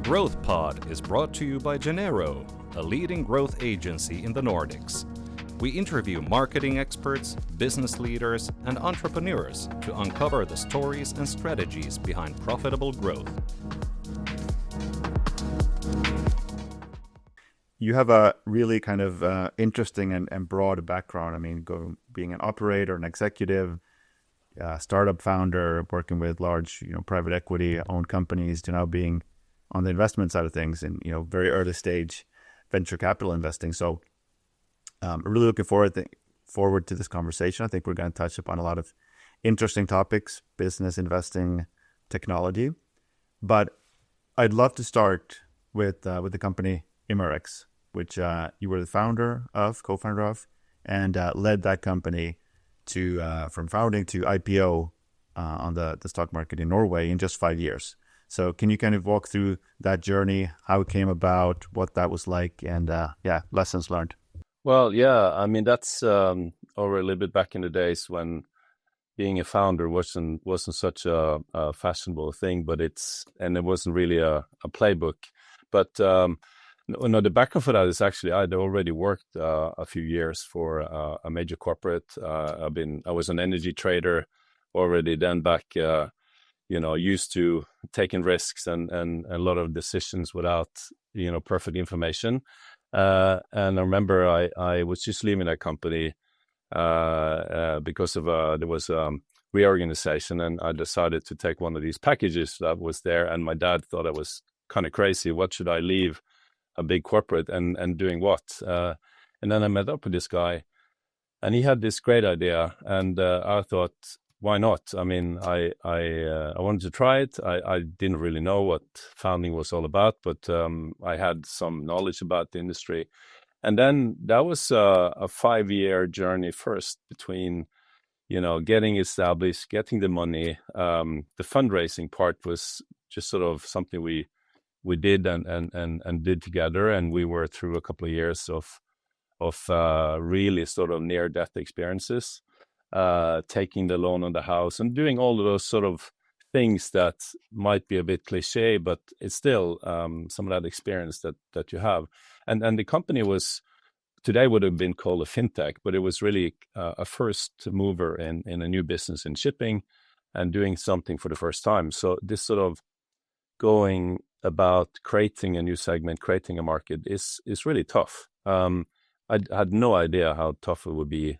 Growth Pod is brought to you by Genero, a leading growth agency in the Nordics. We interview marketing experts, business leaders, and entrepreneurs to uncover the stories and strategies behind profitable growth. You have a really kind of interesting and broad background. I mean, being an operator, an executive, startup founder, working with large, private equity-owned companies, to now being on the investment side of things in, very early stage venture capital investing. So I'm really looking forward to this conversation. I think we're going to touch upon a lot of interesting topics, business, investing, technology. But I'd love to start with the company Imarex, which you were the co-founder of, and led that company to from founding to IPO on the stock market in Norway in just 5 years. So can you kind of walk through that journey, how it came about, what that was like, and lessons learned? Well, yeah, I mean, that's already a little bit back in the days when being a founder wasn't such a fashionable thing, but it wasn't really a playbook. But the background for that is actually I'd already worked a few years for a major corporate. I was an energy trader already then back. Used to taking risks and a lot of decisions without, perfect information. And I remember I was just leaving that company because of there was reorganization, and I decided to take one of these packages that was there. And my dad thought I was kind of crazy. What should I leave a big corporate and doing what? And then I met up with this guy, and he had this great idea, and I thought, why not? I mean, I wanted to try it. I didn't really know what founding was all about, but I had some knowledge about the industry. And then that was a 5-year journey first between, getting established, getting the money. The fundraising part was just sort of something we did and did together. And we were through a couple of years of really sort of near-death experiences. Taking the loan on the house and doing all of those sort of things that might be a bit cliche, but it's still some of that experience that you have. And the company today would have been called a fintech, but it was really a first mover in a new business in shipping and doing something for the first time. So this sort of going about creating a new segment, creating a market is really tough. I had no idea how tough it would be.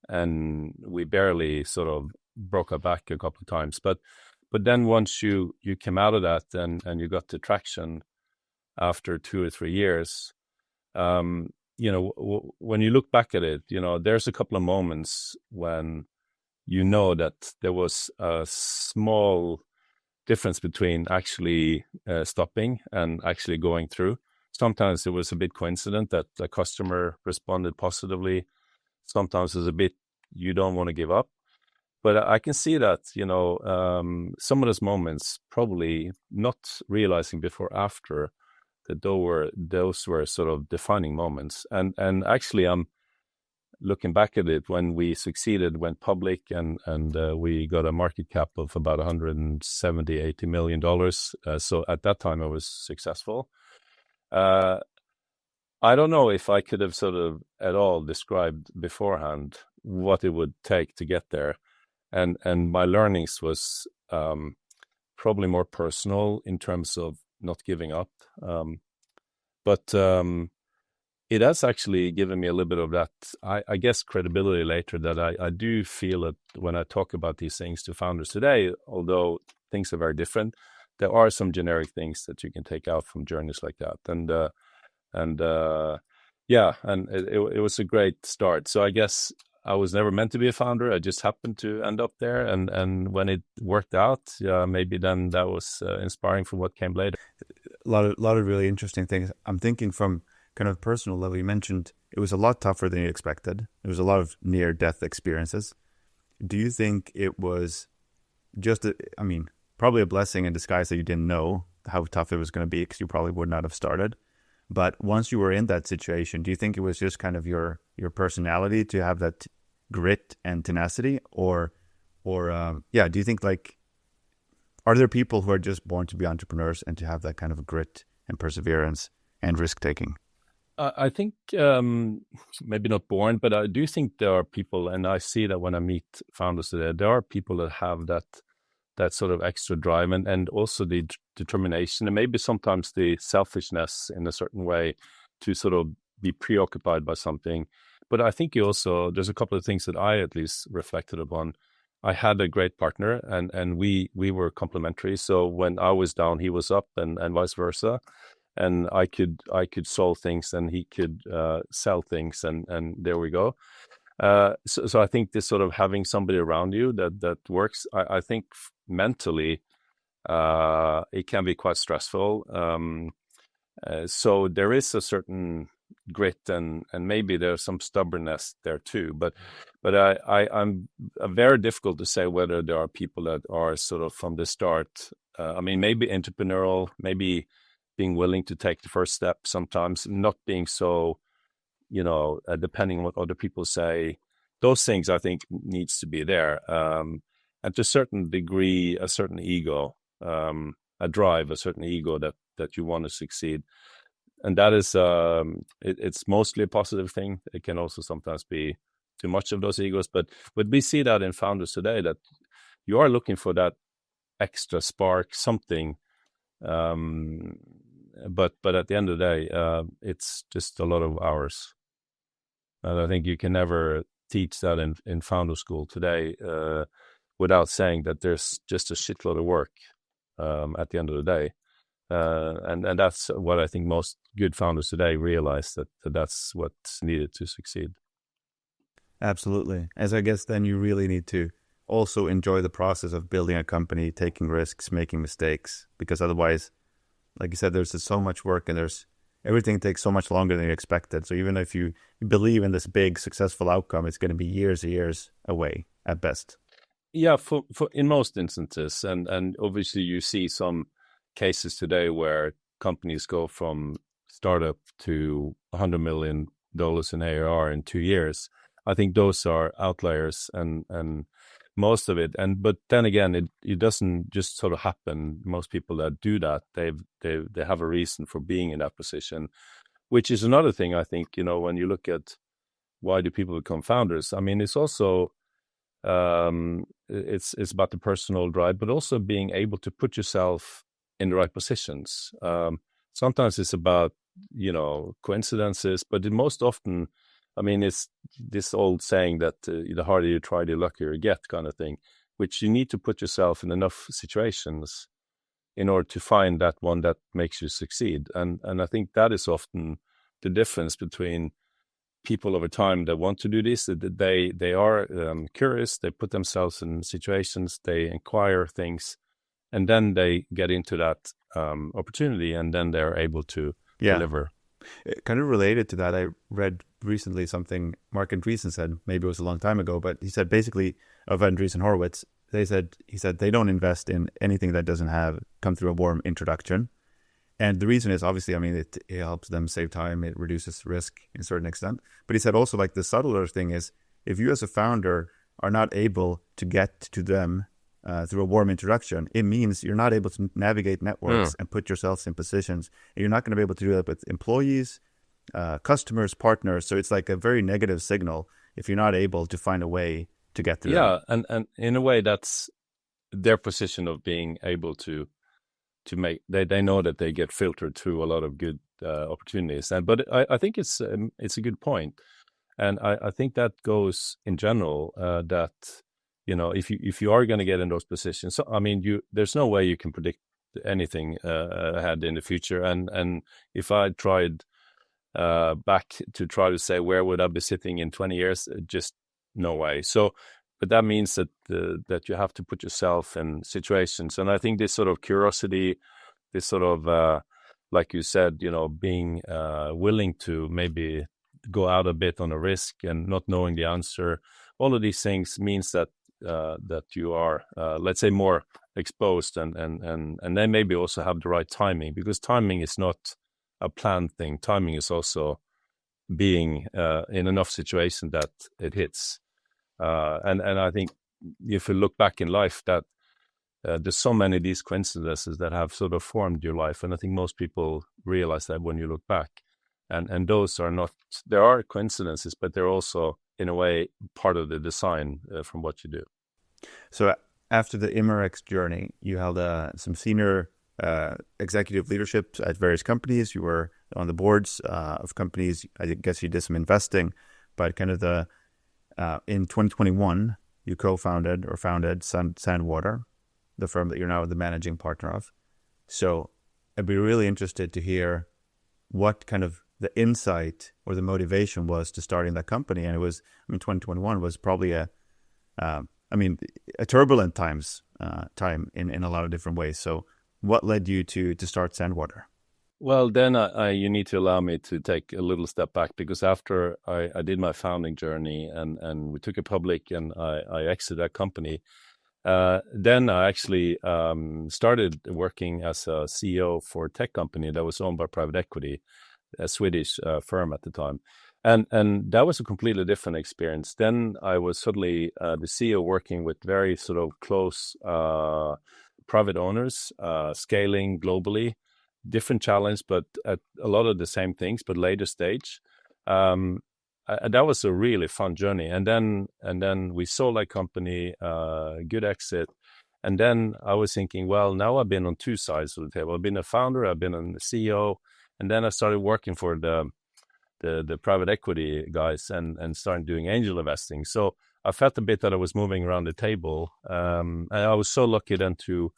And we barely sort of broke our back a couple of times. But then once you came out of that and you got the traction after 2 or 3 years, when you look back at it, there's a couple of moments when that there was a small difference between actually stopping and actually going through. Sometimes it was a bit coincident that the customer responded positively. Sometimes it's a bit, you don't want to give up. But I can see that, some of those moments, probably not realizing before after, that those were sort of defining moments. And actually, I'm looking back at it, when we succeeded, went public, and we got a market cap of about $170-80 million. So at that time, I was successful. I don't know if I could have sort of at all described beforehand what it would take to get there. And my learnings was probably more personal in terms of not giving up. But it has actually given me a little bit of that, I guess, credibility later, that I do feel that when I talk about these things to founders today, although things are very different, there are some generic things that you can take out from journeys like that. And it was a great start. So I guess I was never meant to be a founder. I just happened to end up there. And when it worked out, maybe then that was inspiring for what came later. A lot of really interesting things. I'm thinking from kind of personal level. You mentioned it was a lot tougher than you expected. There was a lot of near-death experiences. Do you think it was just, probably a blessing in disguise that you didn't know how tough it was going to be, because you probably would not have started? But once you were in that situation, do you think it was just kind of your personality to have that grit and tenacity, or do you think are there people who are just born to be entrepreneurs and to have that kind of grit and perseverance and risk taking? I think maybe not born, but I do think there are people, and I see that when I meet founders today, there are people that have that sort of extra drive and also the determination and maybe sometimes the selfishness in a certain way to sort of be preoccupied by something. But I think there's a couple of things that I at least reflected upon. I had a great partner and we were complementary. So when I was down, he was up and vice versa. And I could solve things and he could sell things and there we go. So I think this sort of having somebody around you that works, I think mentally it can be quite stressful. So there is a certain grit and maybe there's some stubbornness there too. But I'm very difficult to say whether there are people that are sort of from the start. I mean, maybe entrepreneurial, maybe being willing to take the first step sometimes, not being so, depending on what other people say. Those things I think needs to be there. And to a certain degree, a certain ego, a drive, a certain ego that you want to succeed. And that is, it's mostly a positive thing. It can also sometimes be too much of those egos, but we see that in founders today that you are looking for that extra spark, something. But at the end of the day, it's just a lot of hours. And I think you can never teach that in founder school today without saying that there's just a shitload of work at the end of the day. And that's what I think most good founders today realize, that that's what's needed to succeed. Absolutely. As I guess then you really need to also enjoy the process of building a company, taking risks, making mistakes, because otherwise, like you said, there's just so much work and everything takes so much longer than you expected. So even if you believe in this big successful outcome, it's going to be years and years away at best. Yeah, for in most instances, and obviously you see some cases today where companies go from startup to $100 million in ARR in 2 years. I think those are outliers and most of it. But then again, it doesn't just sort of happen. Most people that do that, they have a reason for being in that position, which is another thing. I think, when you look at why do people become founders, I mean, it's also it's about the personal drive, but also being able to put yourself in the right positions. Sometimes it's about coincidences, but most often, I mean, it's this old saying that the harder you try, the luckier you get, kind of thing, which you need to put yourself in enough situations in order to find that one that makes you succeed. And I think that is often the difference between people over time that want to do this, that they are curious, they put themselves in situations, they inquire things, and then they get into that opportunity, and then they're able to deliver. Kind of related to that, I read recently something Mark Andreessen said, maybe it was a long time ago, but he said basically of Andreessen Horowitz, he said they don't invest in anything that doesn't have come through a warm introduction. And the reason is obviously, I mean, it helps them save time, it reduces risk in a certain extent. But he said also, like, the subtler thing is, if you as a founder are not able to get to them through a warm introduction, it means you're not able to navigate networks and put yourselves in positions. And you're not going to be able to do that with employees, customers, partners. So it's like a very negative signal if you're not able to find a way to get to them. Yeah, and in a way, that's their position of being able to make. They know that they get filtered through a lot of good opportunities. But I think it's a good point, and I think that goes in general that. If you are going to get in those positions, so I mean, there's no way you can predict anything ahead in the future. And if I tried back to try to say where would I be sitting in 20 years, just no way. So, but that means that that you have to put yourself in situations, and I think this sort of curiosity, this sort of like you said, being willing to maybe go out a bit on a risk and not knowing the answer, all of these things means that you are, let's say, more exposed, and then maybe also have the right timing, because timing is not a planned thing. Timing is also being in enough situation that it hits. And I think if you look back in life, that there's so many of these coincidences that have sort of formed your life, and I think most people realize that when you look back. And those are not, there are coincidences, but they're also, in a way, part of the design from what you do. So after the Imerex journey, you held some senior executive leadership at various companies. You were on the boards of companies. I guess you did some investing, but kind of in 2021, you co-founded or founded Sandwater, the firm that you're now the managing partner of. So I'd be really interested to hear what kind of the insight or the motivation was to starting that company. And it was, 2021 was probably a turbulent time in a lot of different ways. So what led you to start Sandwater? Well, then you need to allow me to take a little step back, because after I did my founding journey and we took it public and I exited that company, then I actually started working as a CEO for a tech company that was owned by private equity, a Swedish firm at the time. And that was a completely different experience. Then I was suddenly the CEO working with very sort of close private owners, scaling globally, different challenge, but at a lot of the same things, but later stage. That was a really fun journey. And then we sold that company, good exit. And then I was thinking, well, now I've been on two sides of the table. I've been a founder, I've been a CEO, and then I started working for the private equity guys and started doing angel investing. So I felt a bit that I was moving around the table. And I was so lucky then to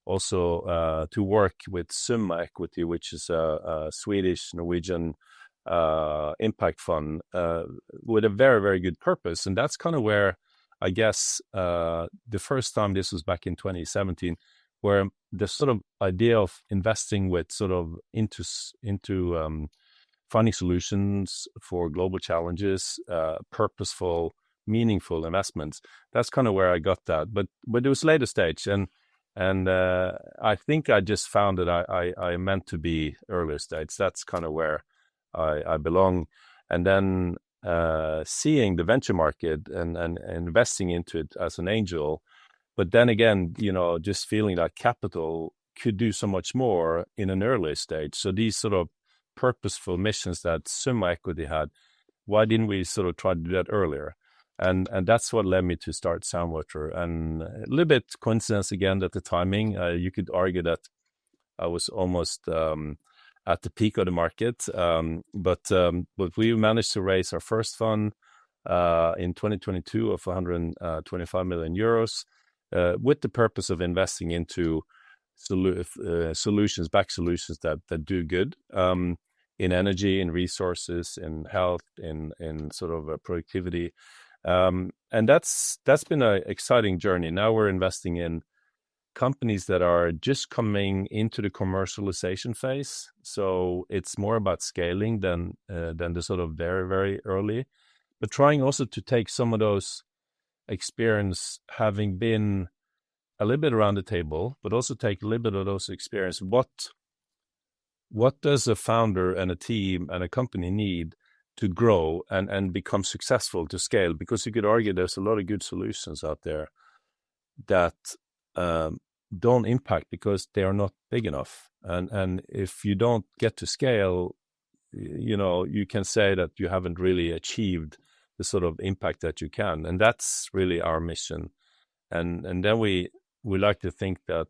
also to work with Summa Equity, which is a Swedish Norwegian impact fund with a very, very good purpose. And that's kind of where I guess the first time, this was back in 2017, where the sort of idea of investing with sort of into finding solutions for global challenges, purposeful, meaningful investments. That's kind of where I got that. But it was later stage, and I think I just found that I meant to be earlier stage. That's kind of where I belong. And then seeing the venture market and investing into it as an angel, but then again, just feeling that capital could do so much more in an earlier stage. So these sort of purposeful missions that Summa Equity had, why didn't we sort of try to do that earlier? And that's what led me to start Sandwater. And a little bit coincidence again that the timing, you could argue that I was almost at the peak of the market. But we managed to raise our first fund in 2022 of 125 million euros with the purpose of investing into solutions that do good in energy, in resources, in health, in sort of productivity. And that's been an exciting journey. Now we're investing in companies that are just coming into the commercialization phase. So it's more about scaling than the sort of very, very early, but trying also to take some of those experience, having been a little bit around the table, but also take a little bit of those experience. What does a founder and a team and a company need to grow and become successful, to scale? Because you could argue there's a lot of good solutions out there that don't impact because they are not big enough. And if you don't get to scale, you can say that you haven't really achieved the sort of impact that you can. And that's really our mission. And then we like to think that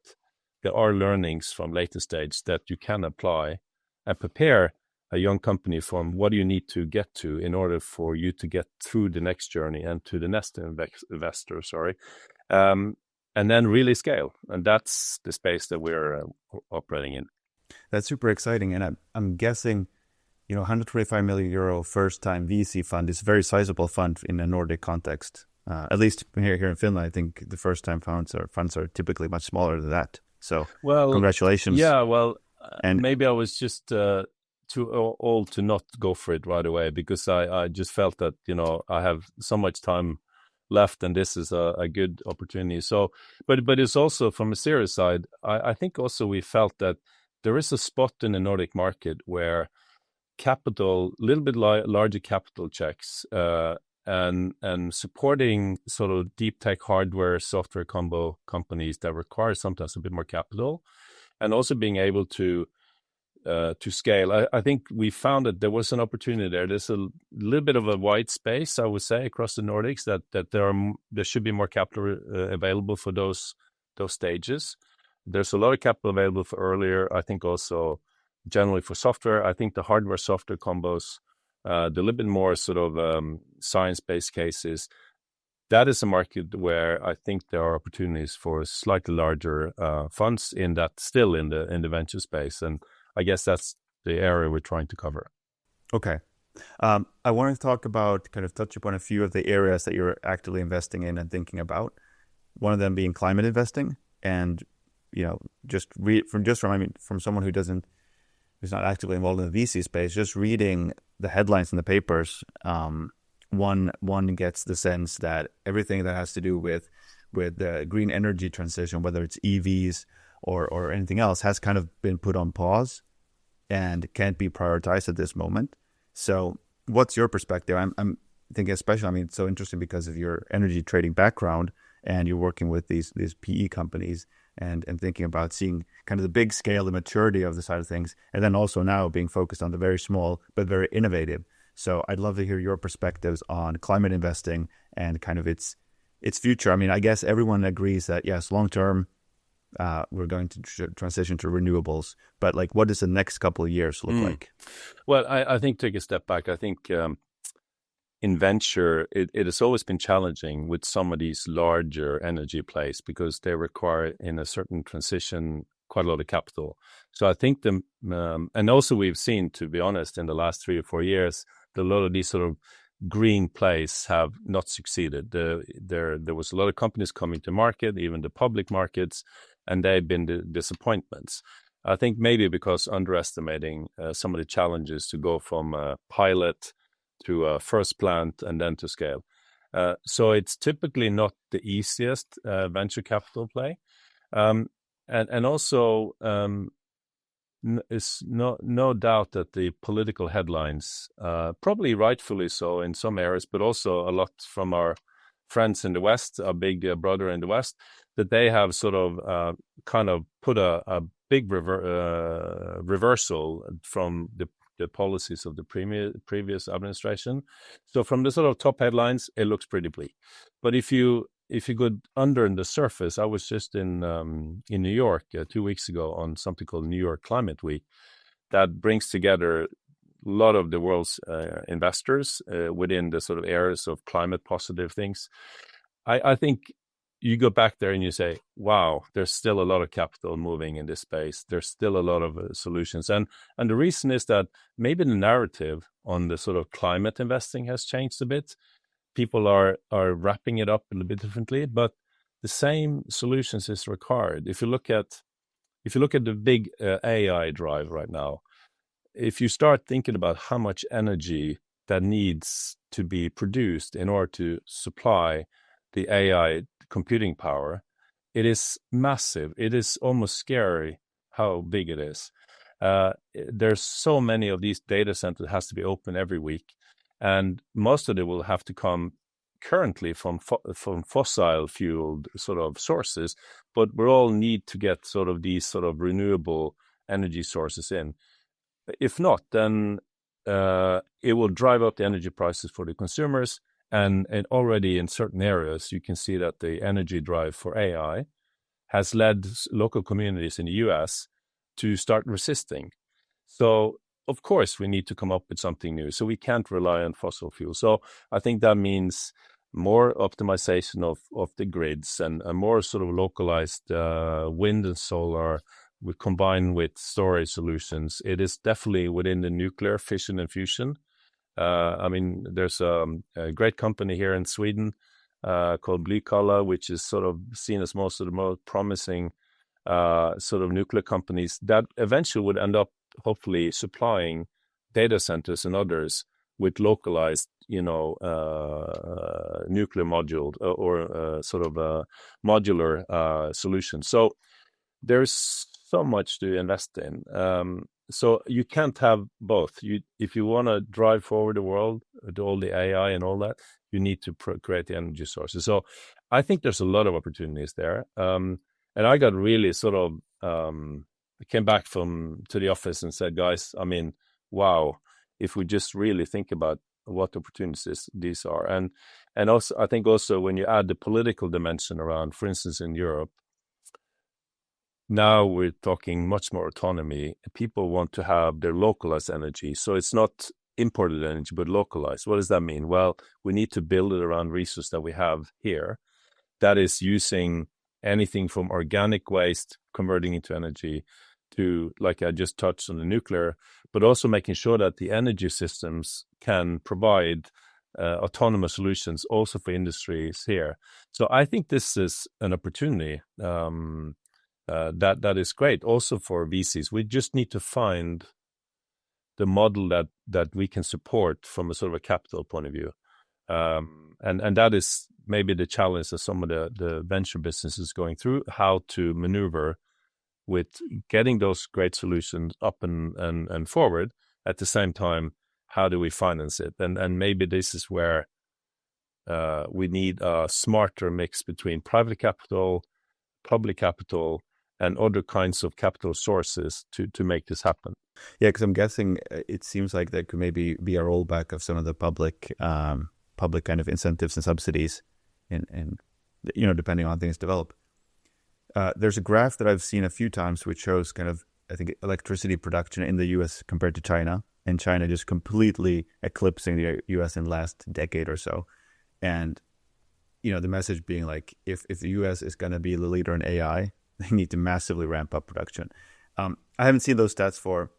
there are learnings from later stage that you can apply and prepare a young company from what do you need to get to in order for you to get through the next journey and to the next investor, and then really scale. And that's the space that we're operating in. That's super exciting. And I'm guessing, 125 million euro first time VC fund is a very sizable fund in a Nordic context. At least here in Finland, I think the first time funds are typically much smaller than that. So congratulations. Yeah, well, and maybe I was just too old to not go for it right away, because I just felt that, I have so much time left and this is a good opportunity. So, but it's also from a serious side, I think also we felt that there is a spot in the Nordic market where capital, a little bit larger capital checks and supporting sort of deep tech hardware software combo companies that require sometimes a bit more capital, and also being able to scale. I think we found that there was an opportunity there. There's a little bit of a white space, I would say, across the Nordics that there should be more capital available for those stages. There's a lot of capital available for earlier. I think also generally for software. I think the hardware software combos, the little bit more sort of science-based cases, that is a market where I think there are opportunities for slightly larger funds in the venture space, and I guess that's the area we're trying to cover. Okay. I want to talk about, kind of touch upon a few of the areas that you're actively investing in and thinking about. One of them being climate investing, and from someone who's not actively involved in the VC space, just reading the headlines in the papers, one gets the sense that everything that has to do with the green energy transition, whether it's EVs or anything else, has kind of been put on pause and can't be prioritized at this moment. So what's your perspective? I'm thinking especially, it's so interesting because of your energy trading background, and you're working with these PE companies and thinking about seeing kind of the big scale, the maturity of the side of things, and then also now being focused on the very small but very innovative. So I'd love to hear your perspectives on climate investing and kind of its future. I guess everyone agrees that yes, long term, we're going to transition to renewables, but like, what does the next couple of years look like? Well, I think, take a step back. I think in venture, it has always been challenging with some of these larger energy plays because they require, in a certain transition, quite a lot of capital. So I think and also we've seen, to be honest, in the last 3 or 4 years, that a lot of these sort of green plays have not succeeded. There was a lot of companies coming to market, even the public markets, and they've been disappointments. I think maybe because underestimating some of the challenges to go from a pilot to a first plant and then to scale. So it's typically not the easiest venture capital play. And also, it's no doubt that the political headlines, probably rightfully so in some areas, but also a lot from our friends in the West, our big brother in the West, that they have sort of kind of put a big reversal from the policies of the previous administration. So from the sort of top headlines, it looks pretty bleak. But if you go under the surface, I was just in New York 2 weeks ago on something called New York Climate Week that brings together a lot of the world's investors within the sort of areas of climate positive things. I think you go back there and you say, wow, there's still a lot of capital moving in this space. There's still a lot of solutions. And the reason is that maybe the narrative on the sort of climate investing has changed a bit. People are wrapping it up a little bit differently, but the same solutions is required. If you look at the big AI drive right now, if you start thinking about how much energy that needs to be produced in order to supply the AI computing power, it is massive. It is almost scary how big it is. There's so many of these data centers that has to be open every week. And most of it will have to come currently from fossil fueled sort of sources, but we all need to get sort of these sort of renewable energy sources in. If not, then it will drive up the energy prices for the consumers. And already in certain areas, you can see that the energy drive for AI has led local communities in the US to start resisting. So of course, we need to come up with something new. So we can't rely on fossil fuel. So I think that means more optimization of the grids and a more sort of localized wind and solar combined with storage solutions. It is definitely within the nuclear fission and fusion. There's a great company here in Sweden called Blykalla, which is sort of seen as most of the most promising sort of nuclear companies that eventually would end up hopefully supplying data centers and others with localized, nuclear module or sort of a modular solution. So there's so much to invest in. so you can't have both. If you want to drive forward the world, all the AI and all that, you need to create the energy sources. So I think there's a lot of opportunities there. And I got really sort of, I came back to the office and said, guys, I mean, wow, if we just really think about what opportunities these are. And also, I think also when you add the political dimension around, for instance, in Europe, now we're talking much more autonomy. People want to have their localized energy. So it's not imported energy, but localized. What does that mean? Well, we need to build it around resources that we have here. That is using anything from organic waste, converting into energy, to, like I just touched on, the nuclear, but also making sure that the energy systems can provide autonomous solutions also for industries here. So I think this is an opportunity. That is great also for VCs. We just need to find the model that we can support from a sort of a capital point of view, and that is maybe the challenge that some of the venture businesses going through, how to maneuver with getting those great solutions up and forward. At the same time, how do we finance it? And maybe this is where we need a smarter mix between private capital, public capital, and other kinds of capital sources to make this happen. Yeah, because I'm guessing it seems like there could maybe be a rollback of some of the public kind of incentives and subsidies, and depending on how things develop. There's a graph that I've seen a few times which shows kind of, I think, electricity production in the U.S. compared to China, and China just completely eclipsing the U.S. in the last decade or so. And the message being like, if the U.S. is going to be the leader in AI, they need to massively ramp up production. I haven't seen those stats for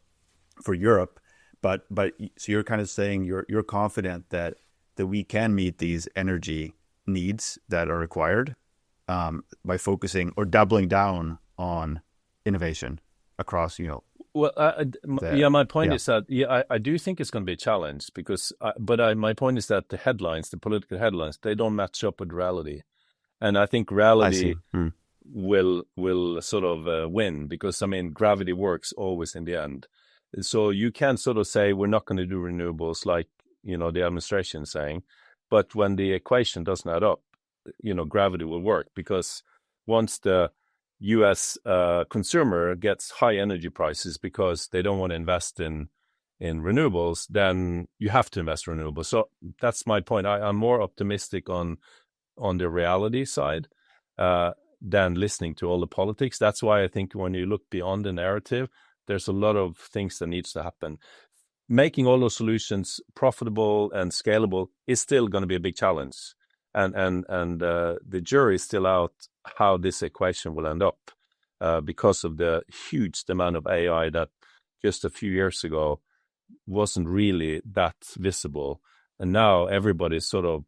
Europe, but so you're kind of saying you're confident that we can meet these energy needs that are required by focusing or doubling down on innovation across, Well, my point is that I do think it's going to be a challenge because, my point is that the political headlines, they don't match up with reality, and I think reality will sort of win, because I mean gravity works always in the end. So you can sort of say we're not going to do renewables like the administration is saying, but when the equation doesn't add up, gravity will work, because once the U.S. Consumer gets high energy prices because they don't want to invest in renewables, then you have to invest in renewables. So that's my point. I'm more optimistic on the reality side than listening to all the politics. That's why I think when you look beyond the narrative, there's a lot of things that needs to happen. Making all those solutions profitable and scalable is still going to be a big challenge. And the jury is still out how this equation will end up because of the huge demand of AI that just a few years ago wasn't really that visible. And now everybody's sort of,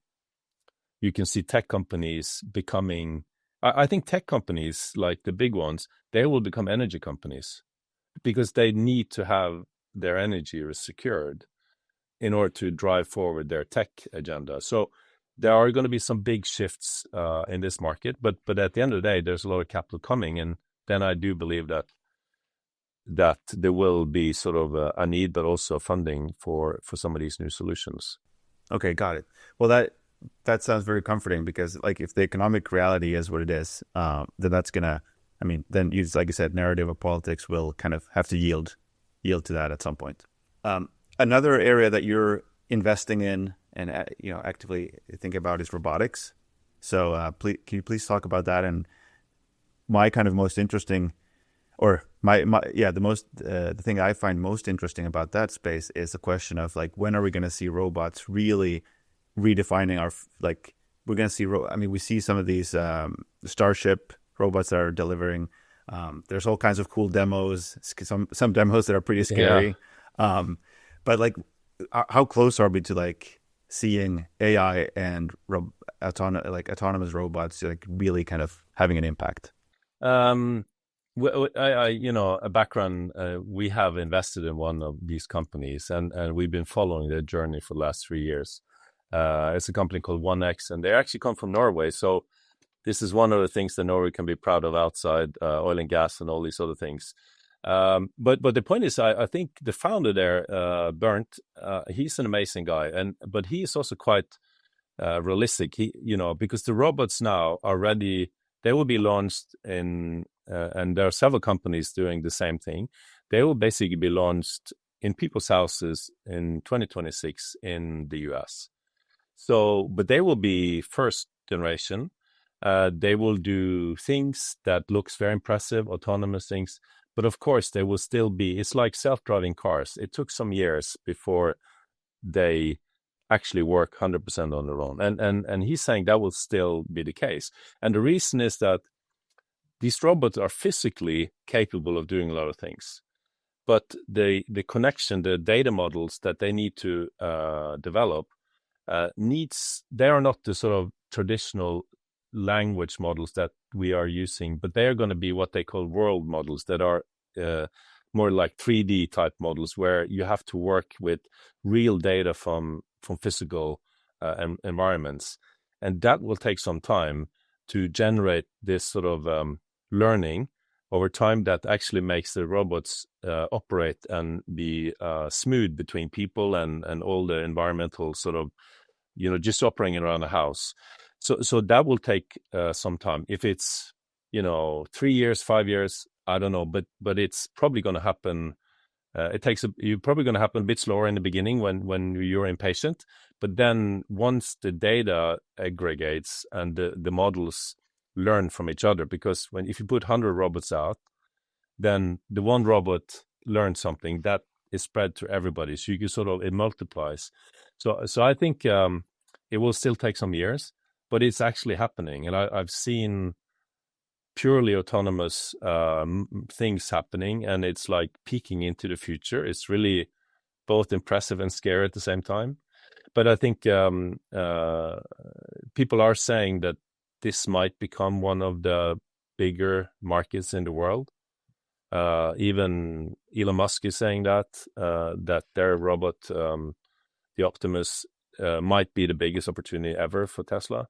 you can see tech companies becoming, I think tech companies like the big ones, they will become energy companies because they need to have their energy secured in order to drive forward their tech agenda. So there are going to be some big shifts in this market, but at the end of the day, there's a lot of capital coming, and then I do believe that there will be sort of a need, but also funding for some of these new solutions. Okay, got it. Well, that sounds very comforting, because like if the economic reality is what it is, then that's gonna, I mean, then like you said, narrative of politics will kind of have to yield to that at some point. Another area that you're investing in and actively think about is robotics. So can you please talk about that? And my kind of most interesting, or the thing I find most interesting about that space is the question of like, when are we going to see robots really redefining our, like, we're going to see, we see some of these Starship robots that are delivering. There's all kinds of cool demos, some demos that are pretty scary. Yeah. But like, how close are we to like seeing AI and autonomous robots like really kind of having an impact? A background, we have invested in one of these companies, and we've been following their journey for the last 3 years. It's a company called 1X, and they actually come from Norway. So this is one of the things that Norway can be proud of outside oil and gas and all these other things. But the point is, I think the founder there, Bernd, he's an amazing guy, but he is also quite realistic. Because the robots now are ready, they will be launched in, and there are several companies doing the same thing. They will basically be launched in people's houses in 2026 in the US. So, but they will be first generation. They will do things that looks very impressive, autonomous things. But of course, they will still be, it's like self-driving cars. It took some years before they actually work 100% on their own. And he's saying that will still be the case. And the reason is that these robots are physically capable of doing a lot of things. But the connection, the data models that they need to develop, they are not the sort of traditional language models that we are using, but they are going to be what they call world models that are more like 3D type models, where you have to work with real data from physical environments. And that will take some time to generate this sort of learning over time that actually makes the robots operate and be smooth between people and all the environmental sort of, just operating around the house. So that will take some time. If it's, 3 years, 5 years, I don't know, but it's probably going to happen. You're probably going to happen a bit slower in the beginning when you're impatient, but then once the data aggregates and the models learn from each other, because if you put 100 robots out, then the one robot learns something that is spread to everybody. So you can it multiplies. So I think it will still take some years, but it's actually happening. And I've seen purely autonomous things happening, and it's like peeking into the future. It's really both impressive and scary at the same time. But I think people are saying that this might become one of the bigger markets in the world. Even Elon Musk is saying that their robot, the Optimus, might be the biggest opportunity ever for Tesla.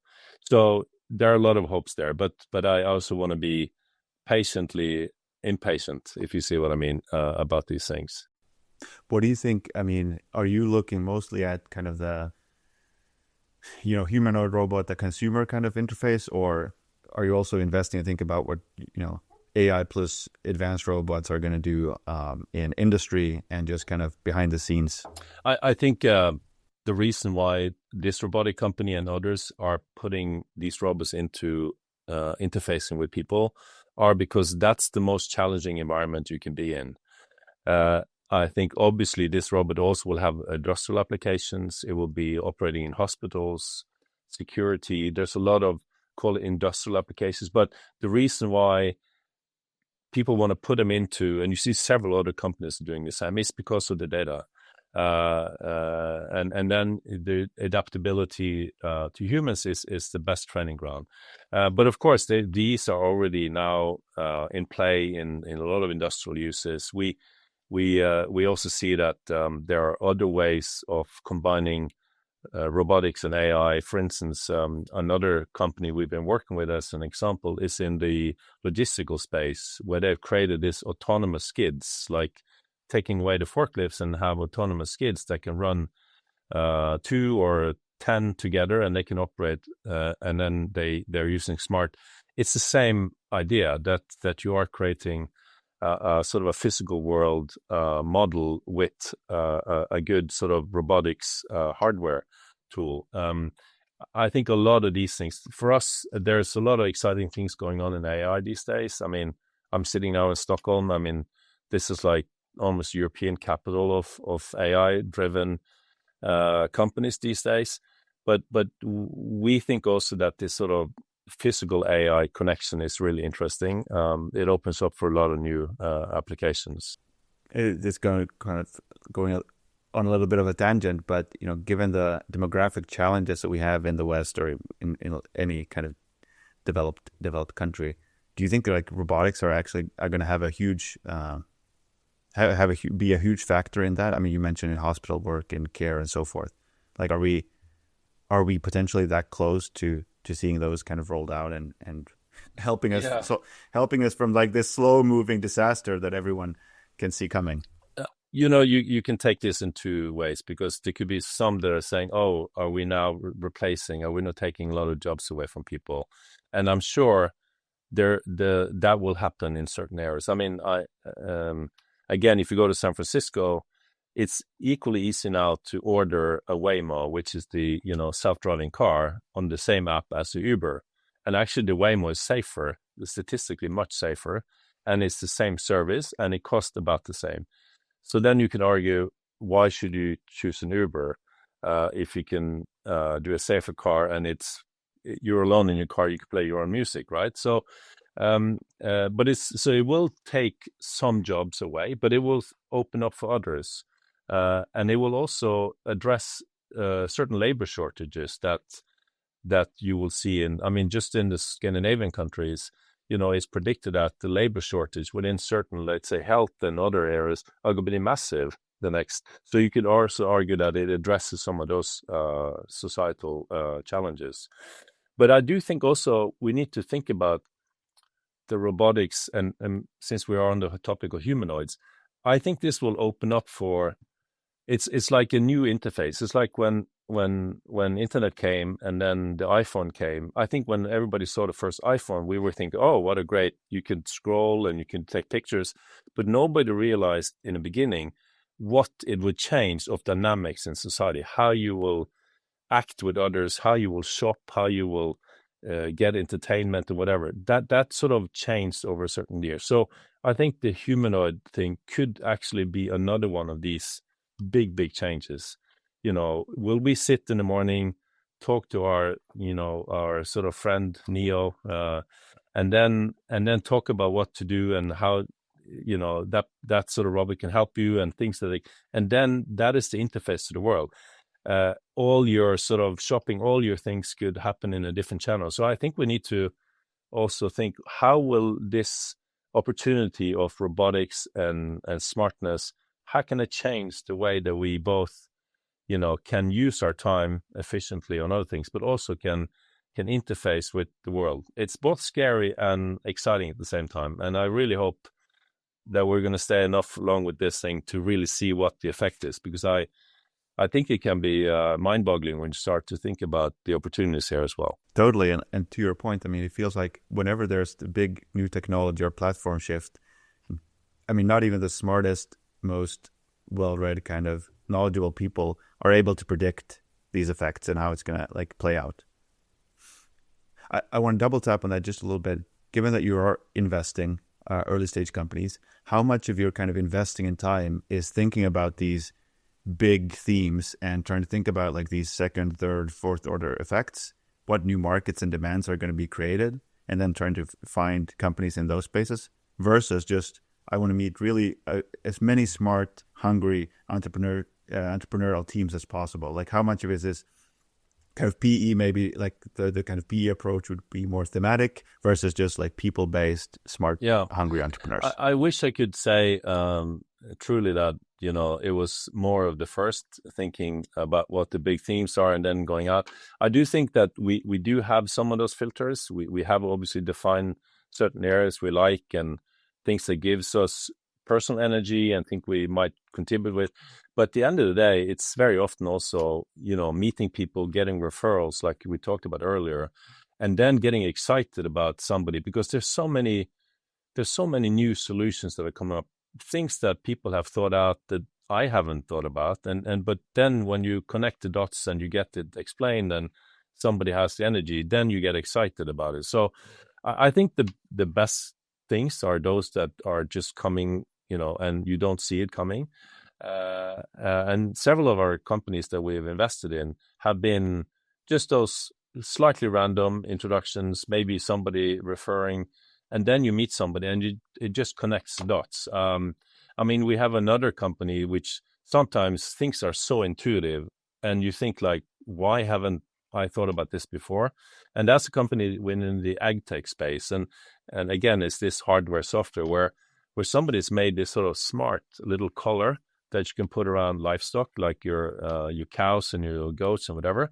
So there are a lot of hopes there, but I also want to be patiently impatient, if you see what I mean, about these things. What do you think? I mean, are you looking mostly at kind of the, humanoid robot, the consumer kind of interface, or are you also investing and think about what, AI plus advanced robots are going to do in industry and just kind of behind the scenes? I think the reason why this robotic company and others are putting these robots into interfacing with people are because that's the most challenging environment you can be in. I think obviously this robot also will have industrial applications. It will be operating in hospitals, security. There's a lot of, call it industrial applications. But the reason why people want to put them into, and you see several other companies doing the same, is because of the data. And then the adaptability to humans is the best training ground. But of course, these are already now in play in a lot of industrial uses. We also see that there are other ways of combining robotics and AI. For instance, another company we've been working with as an example is in the logistical space, where they've created this autonomous skids, like taking away the forklifts and have autonomous skids that can run 2 or 10 together, and they can operate, and then they're using smart. It's the same idea that you are creating sort of a physical world model with a good sort of robotics hardware tool. I think a lot of these things, for us, there's a lot of exciting things going on in AI these days. I mean, I'm sitting now in Stockholm. I mean, this is like almost European capital of AI-driven companies these days. But we think also that this sort of physical AI connection is really interesting. It opens up for a lot of new applications. It's going on a little bit of a tangent, but given the demographic challenges that we have in the West or in any kind of developed country, do you think that like robotics are going to have a huge be a huge factor in that? I mean, you mentioned in hospital work and care and so forth. Like, are we potentially that close to seeing those kind of rolled out and helping us Yeah. helping us from like this slow moving disaster that everyone can see coming. You can take this in two ways, because there could be some that are saying, "Oh, are we now replacing? Are we not taking a lot of jobs away from people?" And I'm sure that will happen in certain areas. I mean, again, if you go to San Francisco, it's equally easy now to order a Waymo, which is the self-driving car, on the same app as the Uber. And actually, the Waymo is safer, statistically much safer, and it's the same service, and it costs about the same. So then you can argue, why should you choose an Uber if you can do a safer car, and you're alone in your car, you can play your own music, right? So, but it will take some jobs away, but it will open up for others, and it will also address certain labor shortages that you will see just in the Scandinavian countries. It's predicted that the labor shortage within certain, let's say, health and other areas are going to be massive the next. So you could also argue that it addresses some of those societal challenges. But I do think also we need to think about the robotics, and since we are on the topic of humanoids, I think this will open up for it's like a new interface. It's like when internet came and then the iPhone came. I think when everybody saw the first iPhone, we were thinking, oh, what a great, you can scroll and you can take pictures. But nobody realized in the beginning what it would change of dynamics in society, how you will act with others, how you will shop, how you will get entertainment or whatever. That sort of changed over a certain year. So I think the humanoid thing could actually be another one of these big changes. Will we sit in the morning, talk to our sort of friend Neo, and then talk about what to do and how that sort of robot can help you and things and then that is the interface to the world. All your sort of shopping, all your things could happen in a different channel. So I think we need to also think, how will this opportunity of robotics and smartness, how can it change the way that we both, can use our time efficiently on other things, but also can interface with the world? It's both scary and exciting at the same time. And I really hope that we're going to stay enough along with this thing to really see what the effect is, because I think it can be mind-boggling when you start to think about the opportunities here as well. Totally. And to your point, I mean, it feels like whenever there's the big new technology or platform shift, I mean, not even the smartest, most well-read kind of knowledgeable people are able to predict these effects and how it's going to like play out. I want to double tap on that just a little bit. Given that you are investing early stage companies, how much of your kind of investing in time is thinking about these big themes and trying to think about like these second, third, fourth order effects, what new markets and demands are going to be created, and then trying to find companies in those spaces, versus just, I want to meet really as many smart, hungry entrepreneurial teams as possible? Like, how much of it is this kind of PE, maybe like the kind of PE approach would be more thematic versus just like people-based, smart, hungry entrepreneurs? I wish I could say truly that, it was more of the first, thinking about what the big themes are and then going out. I do think that we do have some of those filters. We have obviously defined certain areas we like and things that gives us personal energy and think we might contribute with. But at the end of the day, it's very often also, meeting people, getting referrals like we talked about earlier, and then getting excited about somebody, because there's so many new solutions that are coming up, things that people have thought out that I haven't thought about. But then when you connect the dots and you get it explained and somebody has the energy, then you get excited about it. So I think the best things are those that are just coming, and you don't see it coming. And several of our companies that we've invested in have been just those slightly random introductions, maybe somebody referring, and then you meet somebody and it just connects the dots. We have another company which sometimes things are so intuitive and you think like, why haven't I thought about this before? And that's a company within the ag tech space. And again, it's this hardware software where somebody's made this sort of smart little collar that you can put around livestock, like your cows and your goats and whatever.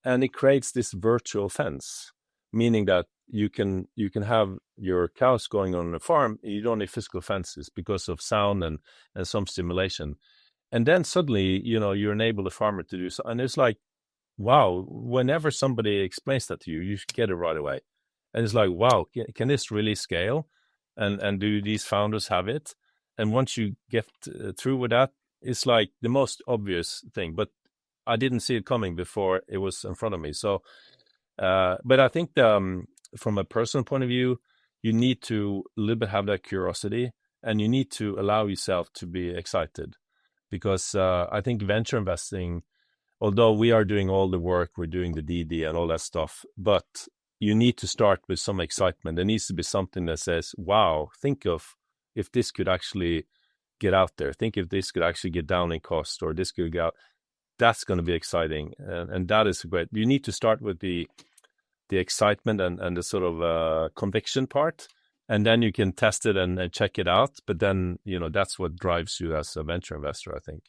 And it creates this virtual fence, meaning that you can have your cows going on a farm. You don't need physical fences because of sound and some stimulation. And then suddenly, you enable the farmer to do so. And it's like, wow, whenever somebody explains that to you, you get it right away. And it's like, wow, can this really scale? And do these founders have it? And once you get through with that, it's like the most obvious thing. But I didn't see it coming before it was in front of me. So, but I think from a personal point of view, you need to a little bit have that curiosity, and you need to allow yourself to be excited. Because I think venture investing, although we are doing all the work, we're doing the DD and all that stuff, but you need to start with some excitement. There needs to be something that says, wow, think of if this could actually get out there. Think if this could actually get down in cost, or this could get out. That's going to be exciting. And that is great. You need to start with the excitement and the sort of conviction part. And then you can test it and check it out. But then, that's what drives you as a venture investor, I think.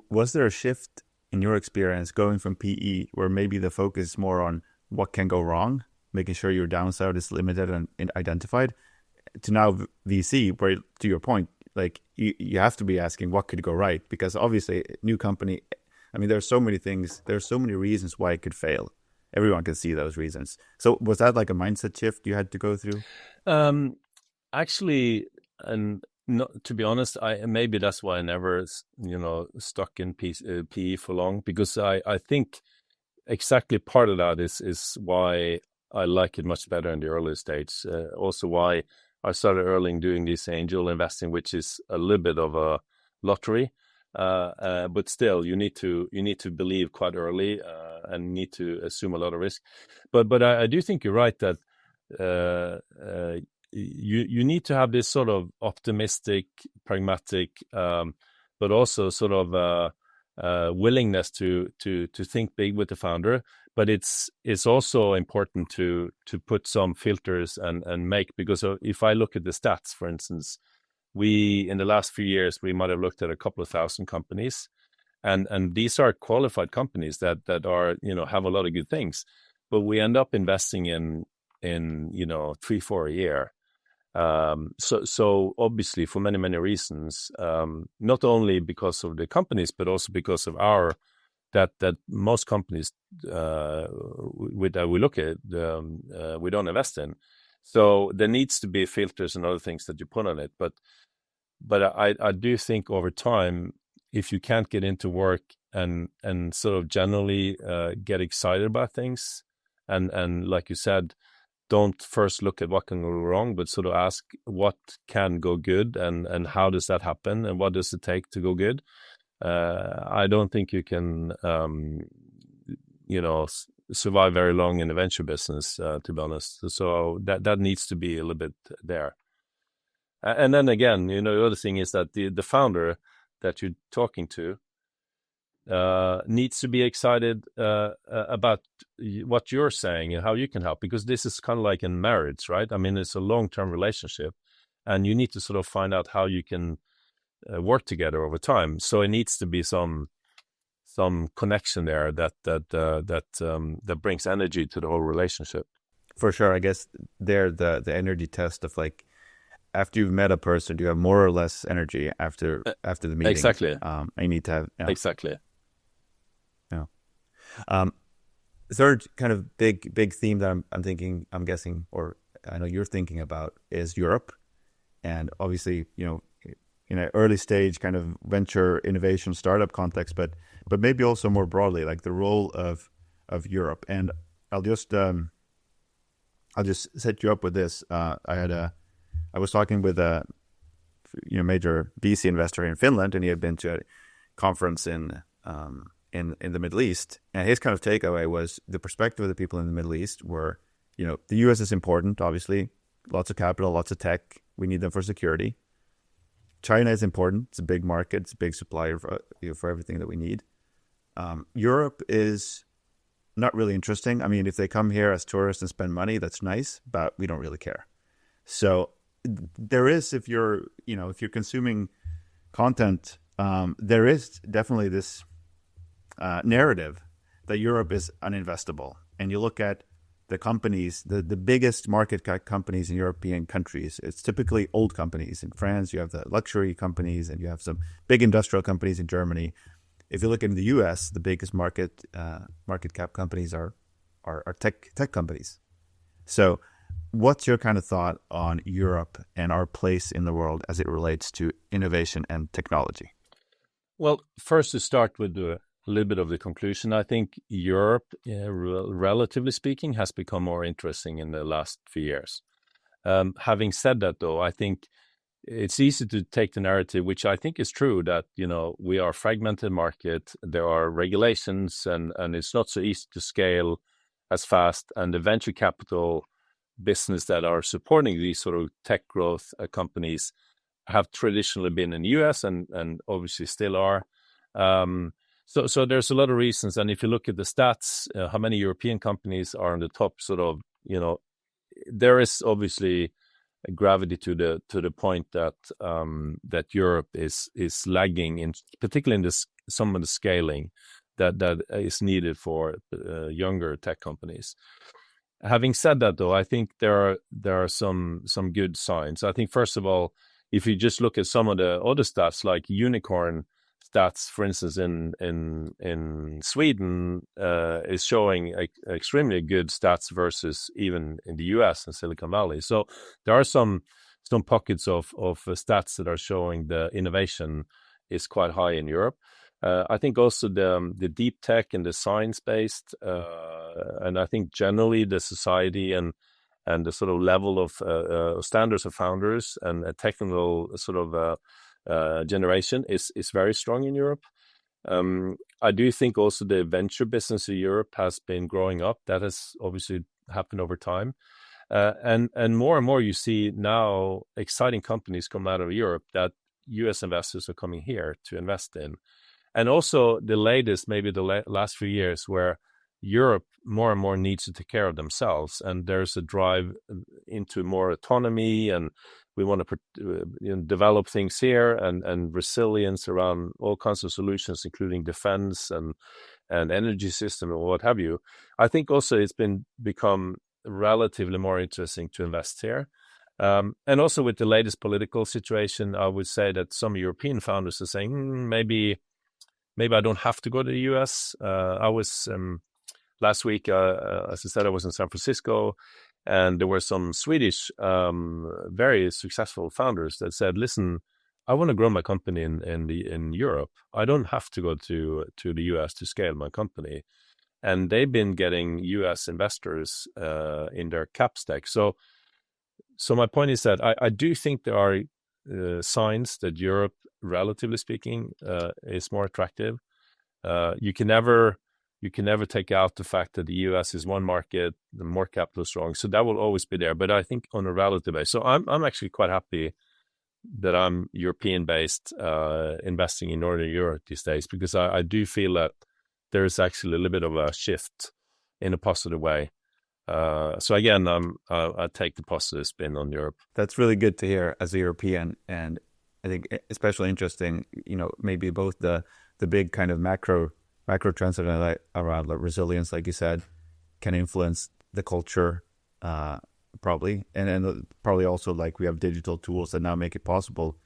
Was there a shift in your experience going from PE, where maybe the focus is more on what can go wrong, making sure your downside is limited and identified, to now VC, where, to your point, like you have to be asking what could go right? Because obviously, new company, I mean, there's so many things, there's so many reasons why it could fail. Everyone can see those reasons. So was that like a mindset shift you had to go through? Actually, and not, to be honest, maybe that's why I never, stuck in PE for long, because I think exactly part of that is why I like it much better in the early stage. Also why I started early in doing this angel investing, which is a little bit of a lottery. But still, you need to believe quite early and need to assume a lot of risk. But I do think you're right that you need to have this sort of optimistic, pragmatic, but also sort of willingness to think big with the founder. But it's also important to put some filters and make, because if I look at the stats, for instance, we, in the last few years, we might have looked at a couple of thousand companies, and these are qualified companies that are, have a lot of good things, but we end up investing in 3-4 a year. So obviously, for many reasons, not only because of the companies, but also because of that most companies that we look at, we don't invest in. So there needs to be filters and other things that you put on it. But I do think over time, if you can't get into work and sort of generally get excited about things, and like you said, don't first look at what can go wrong, but sort of ask what can go good, and how does that happen, and what does it take to go good. I don't think you can, survive very long in the venture business, to be honest. So that needs to be a little bit there. And then again, the other thing is that the founder that you're talking to needs to be excited about what you're saying and how you can help, because this is kind of like in marriage, right? I mean, it's a long-term relationship, and you need to sort of find out how you can work together over time. So it needs to be some connection there that brings energy to the whole relationship. For sure. I guess the energy test of, like, after you've met a person, do you have more or less energy after the meeting? Exactly. I need to have Exactly. Yeah. Third kind of big theme that I'm guessing, or I know you're thinking about, is Europe, and obviously, in an early stage kind of venture innovation startup context, but maybe also more broadly, like the role of Europe. And I'll just set you up with this. I was talking with a major VC investor in Finland, and he had been to a conference in the Middle East, and his kind of takeaway was the perspective of the people in the Middle East were, the US is important, obviously, lots of capital, lots of tech, we need them for security. China is important, it's a big market, it's a big supplier for everything that we need. Europe is not really interesting. I mean, if they come here as tourists and spend money, that's nice, but we don't really care. So there is, if you're consuming content, there is definitely this narrative that Europe is uninvestable. And you look at the companies, the biggest market cap companies in European countries, it's typically old companies. In France, you have the luxury companies, and you have some big industrial companies in Germany. If you look in the U.S., the biggest market cap companies are tech companies. So, what's your kind of thought on Europe and our place in the world as it relates to innovation and technology? Well, first to start with a little bit of the conclusion, I think Europe, relatively speaking, has become more interesting in the last few years. Having said that, though, I think it's easy to take the narrative, which I think is true, that, we are a fragmented market, there are regulations, and it's not so easy to scale as fast. And the venture capital business that are supporting these sort of tech growth companies have traditionally been in the US and obviously still are. So there's a lot of reasons. And if you look at the stats, how many European companies are on the top sort of, there is obviously a gravity to the point that that Europe is lagging, in particularly in some of the scaling that is needed for younger tech companies. Having said that, though, I think there are some good signs. I think, first of all, if you just look at some of the other stats, like unicorn stats, for instance, in Sweden, is showing extremely good stats versus even in the US and Silicon Valley. So there are some pockets of stats that are showing the innovation is quite high in Europe. I think also the deep tech and the science-based, and I think generally the society and the sort of level of standards of founders and a technical sort of generation is very strong in Europe. I do think also the venture business in Europe has been growing up. That has obviously happened over time. And more you see now exciting companies come out of Europe that US investors are coming here to invest in. And also the latest, maybe the last few years, where Europe more and more needs to take care of themselves, and there's a drive into more autonomy, and we want to develop things here and resilience around all kinds of solutions, including defense and energy system and what have you. I think also it's become relatively more interesting to invest here. And also with the latest political situation, I would say that some European founders are saying, maybe I don't have to go to the US. I was last week, as I said, I was in San Francisco, and there were some Swedish, very successful founders that said, "Listen, I want to grow my company in Europe. I don't have to go to the US to scale my company." And they've been getting US investors in their cap stack. So my point is that I do think there are signs that Europe, relatively speaking, is more attractive. You can never take out the fact that the US is one market, the more capital strong. So that will always be there. But I think on a relative basis, so I'm actually quite happy that I'm European based, investing in Northern Europe these days, because I do feel that there is actually a little bit of a shift in a positive way. So again, I take the positive spin on Europe. That's really good to hear as a European, and I think especially interesting, maybe both the big kind of macro trends around like resilience, like you said, can influence the culture, probably, and probably also like we have digital tools that now make it possible,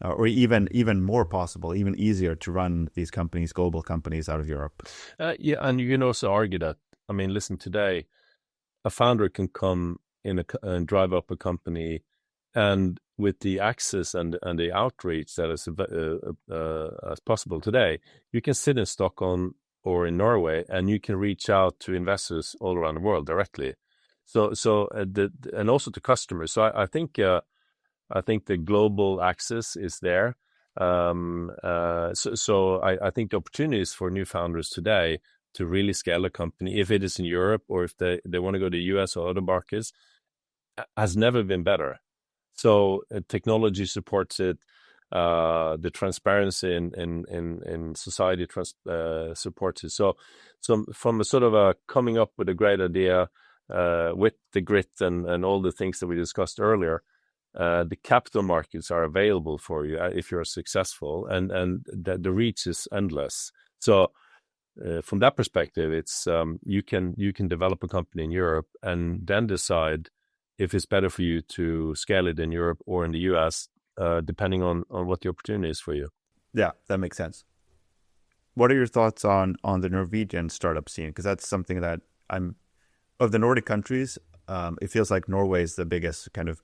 or even more possible, even easier to run these companies, global companies, out of Europe. Yeah, and you can also argue that. I mean, listen, today a founder can come in and drive up a company, and with the access and the outreach that is as possible today, you can sit in Stockholm or in Norway, and you can reach out to investors all around the world directly. And also to customers. So I think the global access is there. So I think the opportunities for new founders today to really scale a company, if it is in Europe or if they want to go to the US or other markets, has never been better. So technology supports it. The transparency in society supports it. So from a sort of a coming up with a great idea, with the grit and all the things that we discussed earlier, the capital markets are available for you if you're successful, and the reach is endless. So from that perspective, it's you can develop a company in Europe and then decide if it's better for you to scale it in Europe or in the US, depending on what the opportunity is for you. Yeah, that makes sense. What are your thoughts on the Norwegian startup scene? Because that's something that of the Nordic countries, it feels like Norway is the biggest kind of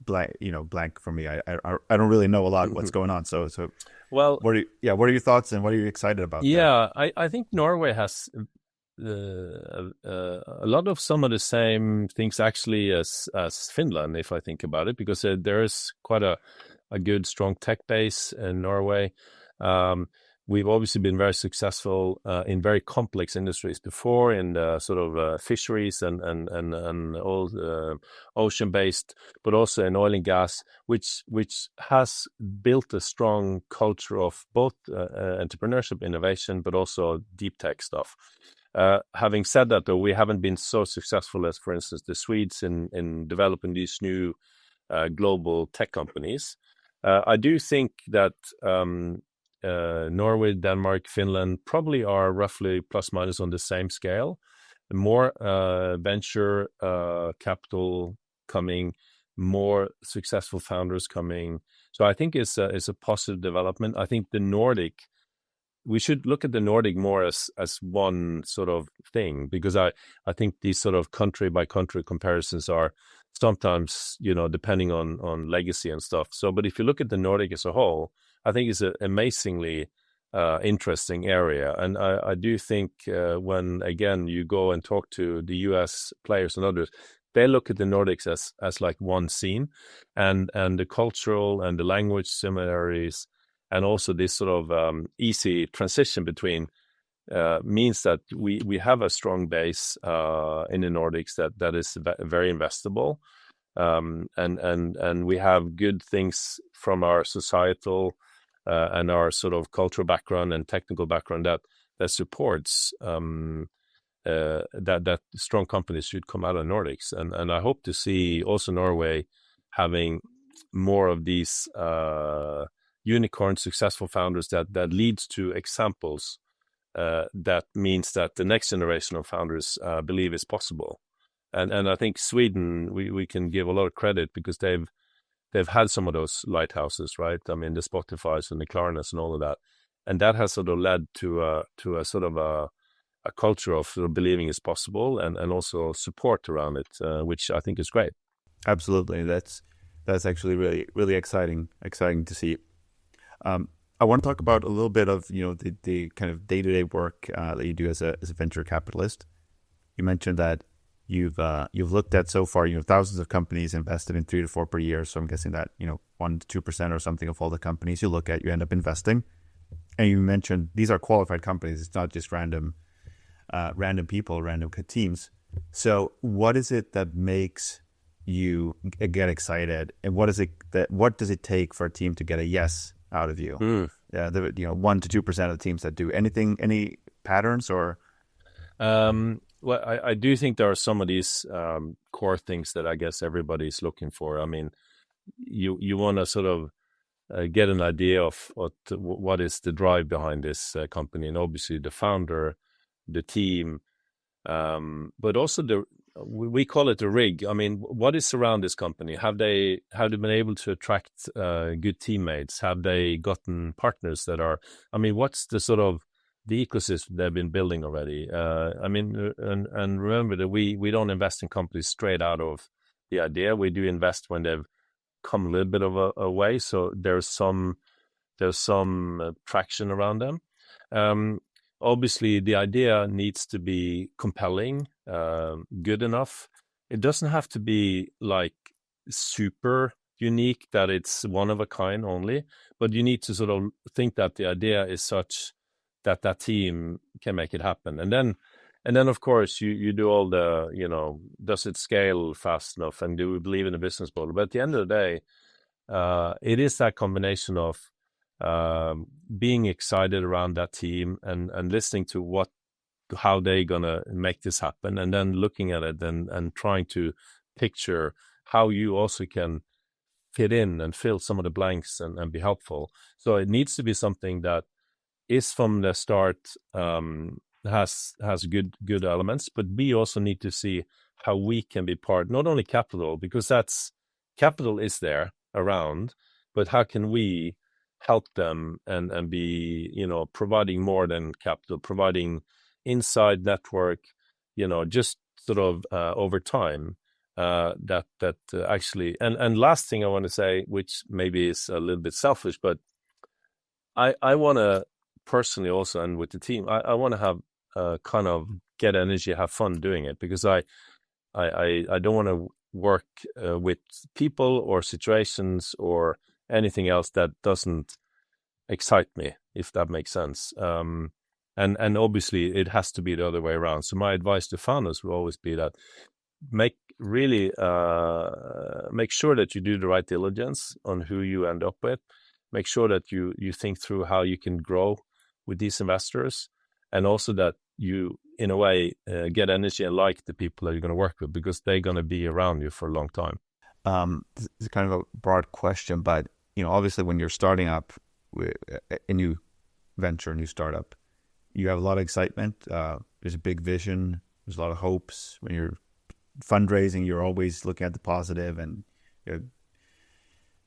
blank for me. I don't really know a lot what's going on. So well, what are your thoughts and what are you excited about? Yeah, I think Norway has a lot of some of the same things actually as Finland, if I think about it, because there is quite a good strong tech base in Norway. We've obviously been very successful in very complex industries before, in the sort of fisheries and all ocean based, but also in oil and gas, which has built a strong culture of both entrepreneurship, innovation, but also deep tech stuff. Having said that, though, we haven't been so successful as, for instance, the Swedes in developing these new global tech companies. I do think that Norway, Denmark, Finland probably are roughly plus minus on the same scale. More venture capital coming, more successful founders coming. So I think it's a positive development. I think we should look at the Nordic more as one sort of thing, because I think these sort of country by country comparisons are sometimes, depending on legacy and stuff. So, but if you look at the Nordic as a whole, I think it's an amazingly interesting area. And I do think when, again, you go and talk to the US players and others, they look at the Nordics as like one scene, and the cultural and the language similarities, and also this sort of easy transition between means that we have a strong base in the Nordics that is very investable, and we have good things from our societal and our sort of cultural background and technical background that supports that strong companies should come out of Nordics, and I hope to see also Norway having more of these unicorn successful founders that leads to examples that means that the next generation of founders believe is possible. And I think Sweden, we can give a lot of credit because they've had some of those lighthouses, right? I mean, the Spotifys and the Klarnas and all of that. And that has sort of led to a sort of a culture of sort of believing it's possible, and also support around it, which I think is great. Absolutely. That's actually really, really exciting to see. I want to talk about a little bit of, the kind of day-to-day work that you do as a venture capitalist. You mentioned that you've looked at so far, thousands of companies invested in 3 to 4 per year. So I'm guessing that, 1 to 2% or something of all the companies you look at, you end up investing. And you mentioned these are qualified companies. It's not just random people, random teams. So what is it that makes you get excited, and what does it take for a team to get a yes out of you? Yeah, 1 to 2% of the teams that do any patterns or. Well, I do think there are some of these core things that I guess everybody's looking for. I mean, you want to sort of get an idea of what is the drive behind this company, and obviously the founder, the team, but also we call it the rig. I mean, what is around this company? Have they been able to attract good teammates? Have they gotten partners that are? I mean, what's the sort of the ecosystem they've been building already? I mean, and remember that we don't invest in companies straight out of the idea. We do invest when they've come a little bit of a way. So there's some traction around them. Obviously, the idea needs to be compelling, good enough. It doesn't have to be like super unique that it's one of a kind only, but you need to sort of think that the idea is such that team can make it happen. And then of course you do all the, does it scale fast enough, and do we believe in the business model? But at the end of the day, it is that combination of being excited around that team and listening to how they're gonna make this happen, and then looking at it and trying to picture how you also can fit in and fill some of the blanks and be helpful. So it needs to be something that is from the start has good elements, but we also need to see how we can be part, not only capital, because capital is there around, but how can we help them and be, providing more than capital, providing inside network, just sort of over time, that actually, and last thing I want to say, which maybe is a little bit selfish, but I want to personally also, and with the team, I want to have kind of get energy, have fun doing it, because I don't want to work with people or situations or anything else that doesn't excite me, if that makes sense. And obviously it has to be the other way around. So my advice to founders will always be that make sure that you do the right diligence on who you end up with. Make sure that you think through how you can grow with these investors, and also that you, in a way, get energy and like the people that you're going to work with, because they're going to be around you for a long time. This is kind of a broad question, but obviously when you're starting up with a new venture, a new startup, you have a lot of excitement. There's a big vision. There's a lot of hopes. When you're fundraising, you're always looking at the positive, and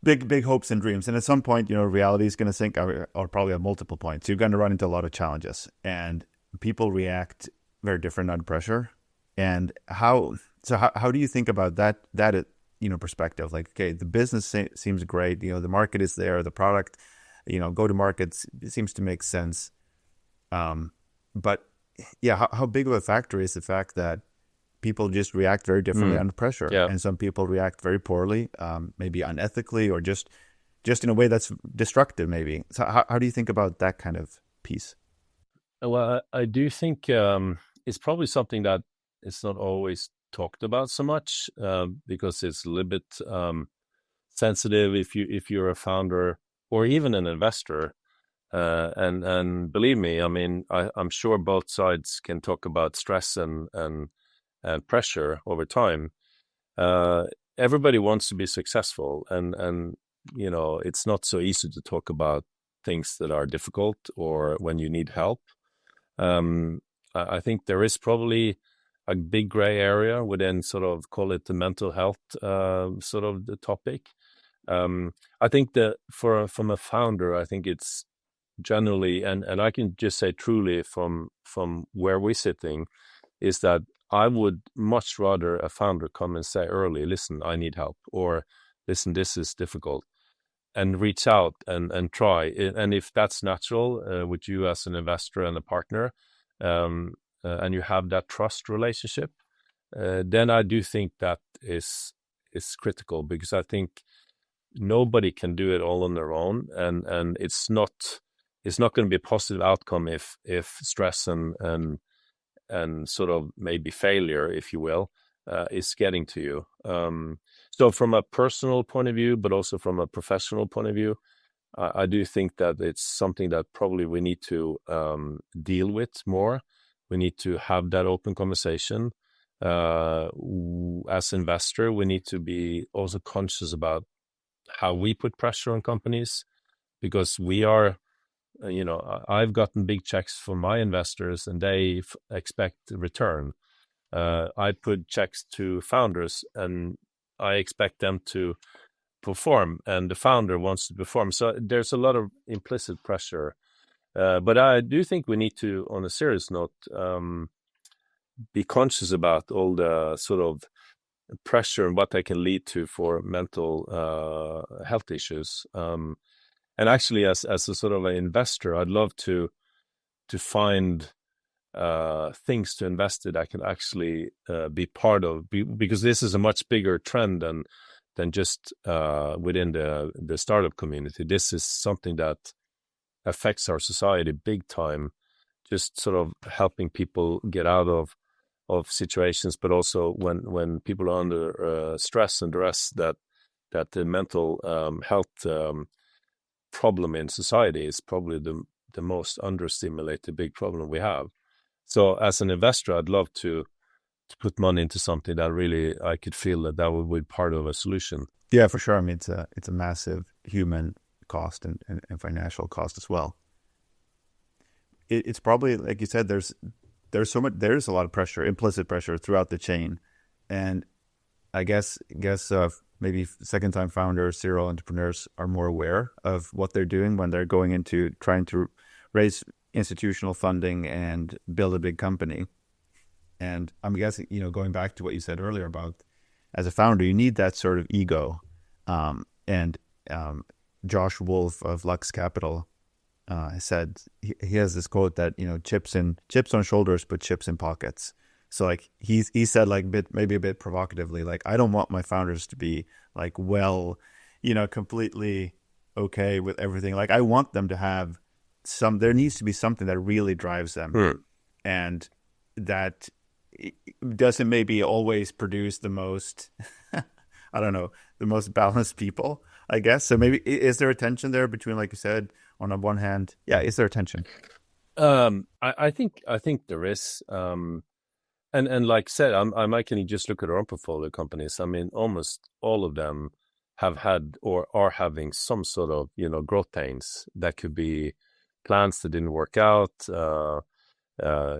big hopes and dreams. And at some point, reality is going to sink, or probably at multiple points. You're going to run into a lot of challenges, and people react very different under pressure. And how do you think about that perspective? Like, okay, the business seems great. The market is there. The product, go to markets, it seems to make sense. But yeah, how big of a factor is the fact that people just react very differently under pressure, and some people react very poorly, maybe unethically, or just in a way that's destructive, maybe. So how do you think about that kind of piece? Well, I do think it's probably something that it's not always talked about so much, because it's a little bit sensitive if you're a founder or even an investor. And believe me, I mean, I'm sure both sides can talk about stress and pressure over time. Everybody wants to be successful, and it's not so easy to talk about things that are difficult or when you need help. I think there is probably a big gray area within, sort of, call it the mental health sort of the topic. I think that from a founder, I think it's generally, and I can just say truly from where we're sitting, is that I would much rather a founder come and say early, listen, I need help, or listen, this is difficult, and reach out and try. And if that's natural with you as an investor and a partner, and you have that trust relationship, then I do think that is critical, because I think nobody can do it all on their own, and it's not going to be a positive outcome if stress and sort of maybe failure, if you will, is getting to you. So from a personal point of view, but also from a professional point of view, I do think that it's something that probably we need to deal with more. We need to have that open conversation. As investor, we need to be also conscious about how we put pressure on companies, because we are, I've gotten big checks from my investors, and they expect return. I put checks to founders, and I expect them to perform, and the founder wants to perform. So there's a lot of implicit pressure. But I do think we need to, on a serious note, be conscious about all the sort of pressure and what they can lead to for mental health issues. And actually, as a sort of an investor, I'd love to find things to invest in that can actually be part of, because this is a much bigger trend than just within the startup community. This is something that affects our society big time, just sort of helping people get out of situations, but also when people are under stress and duress, that the mental health problem in society is probably the most understimulated big problem we have. So as an investor, I'd love to put money into something that really I could feel that would be part of a solution. Yeah, for sure. I mean, it's a massive human cost and financial cost as well. It's probably, like you said, there's there's a lot of pressure, implicit pressure throughout the chain, and I guess maybe second time founders, serial entrepreneurs are more aware of what they're doing when they're going into trying to raise institutional funding and build a big company. And I'm guessing, going back to what you said earlier about as a founder, you need that sort of ego. And Josh Wolf of Lux Capital said he has this quote that chips on shoulders, but chips in pockets. So like he said, like maybe a bit provocatively, like I don't want my founders to be like completely okay with everything. Like I want them to have there needs to be something that really drives them, and that doesn't maybe always produce the most I don't know, the most balanced people, I guess. So maybe is there a tension there between, like you said, on the one hand, is there a tension? I think there is. And like I said, I can just look at our own portfolio companies. I mean, almost all of them have had or are having some sort of, growth pains. That could be plans that didn't work out,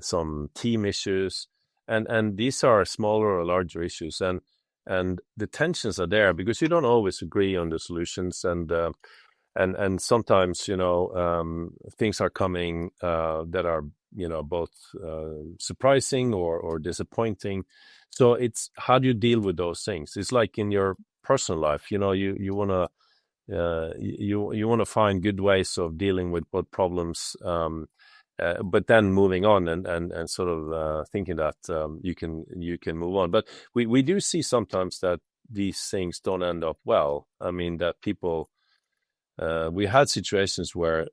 some team issues, and these are smaller or larger issues. And the tensions are there because you don't always agree on the solutions, and sometimes things are coming that are both surprising or disappointing. So it's how do you deal with those things? It's like in your personal life, you want to you want to find good ways of dealing with what problems, but then moving on and sort of thinking that you can move on. But we do see sometimes that these things don't end up well. I mean that people. We had situations where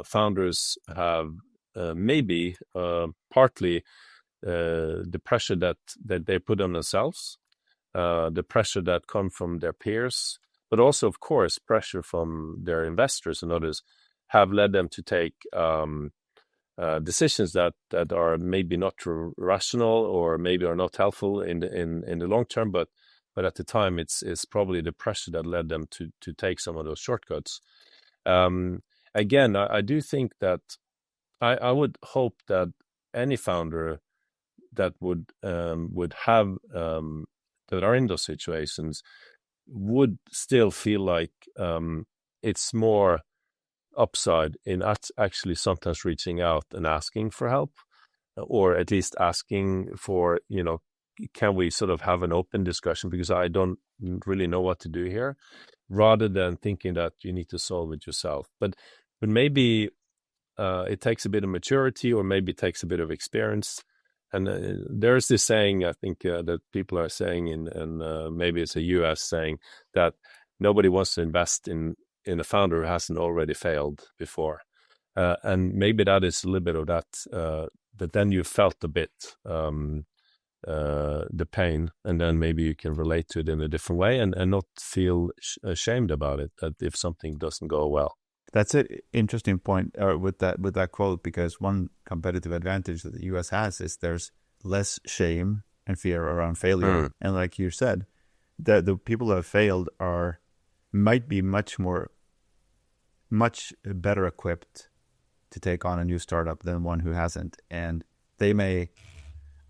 founders have maybe partly the pressure that they put on themselves, the pressure that come from their peers, but also, of course, pressure from their investors and others have led them to take decisions that are maybe not rational or maybe are not helpful in the long term, but at the time it's probably the pressure that led them to take some of those shortcuts. Again, I do think that I would hope that any founder that would have that are in those situations would still feel like it's more upside in actually sometimes reaching out and asking for help, or at least asking for, can we sort of have an open discussion because I don't really know what to do here, rather than thinking that you need to solve it yourself. But maybe it takes a bit of maturity, or maybe it takes a bit of experience. And there's this saying, I think, that people are saying, and maybe it's a US saying, that nobody wants to invest in a founder who hasn't already failed before. And maybe that is a little bit of that, that then you felt a bit the pain, and then maybe you can relate to it in a different way and not feel ashamed about it, that if something doesn't go well. That's an interesting point with that quote, because one competitive advantage that the US has is there's less shame and fear around failure. And like you said, the people who have failed might be much better equipped to take on a new startup than one who hasn't. And they may,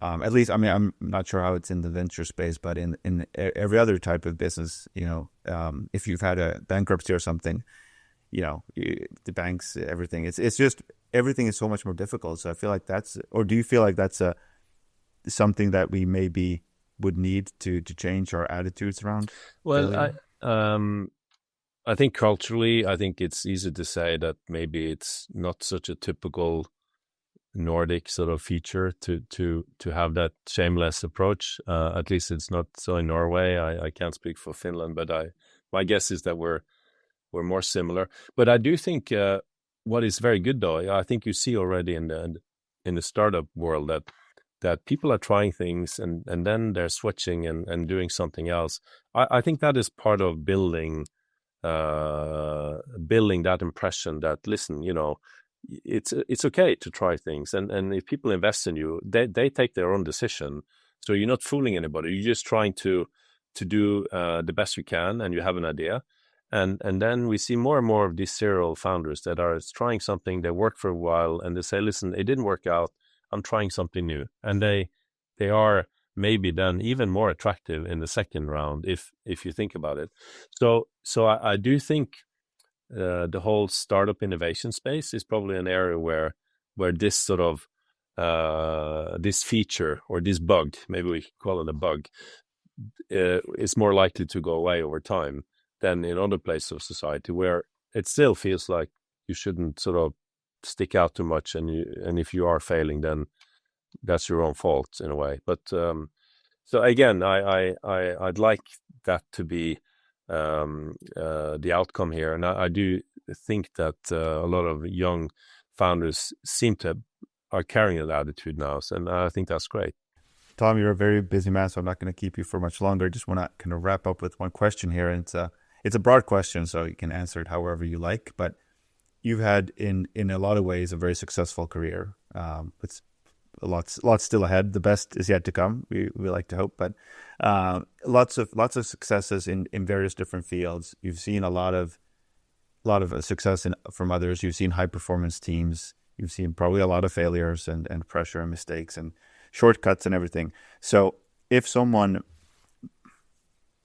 at least, I mean, I'm not sure how it's in the venture space, but in every other type of business, if you've had a bankruptcy or something, the banks, everything, it's just, everything is so much more difficult. So I feel like do you feel like that's something that we maybe would need to change our attitudes around? Well, I think culturally, I think it's easy to say that maybe it's not such a typical Nordic sort of feature to have that shameless approach. At least it's not so in Norway. I can't speak for Finland, but my guess is that we're more similar. But I do think what is very good, though, I think you see already in the startup world that people are trying things and then they're switching and doing something else. I think that is part of building that impression that, listen, it's okay to try things, and if people invest in you, they take their own decision. So you're not fooling anybody. You're just trying to do the best you can, and you have an idea. And then we see more and more of these serial founders that are trying something, they work for a while, and they say, listen, it didn't work out, I'm trying something new. And they are maybe then even more attractive in the second round if you think about it. So I do think the whole startup innovation space is probably an area where this sort of this feature or this bug, maybe we call it a bug, is more likely to go away over time than in other places of society where it still feels like you shouldn't sort of stick out too much, and if you are failing, then that's your own fault in a way. But so again, I'd like that to be the outcome here, and I do think that a lot of young founders are carrying that attitude now, and I think that's great. Tom, you're a very busy man, so I'm not going to keep you for much longer. I just want to kind of wrap up with one question here, and it's a broad question, so you can answer it however you like. But you've had, in a lot of ways, a very successful career. It's a lot still ahead. The best is yet to come. We like to hope, but lots of successes in various different fields. You've seen a lot of success from others. You've seen high performance teams. You've seen probably a lot of failures and pressure and mistakes and shortcuts and everything. So if someone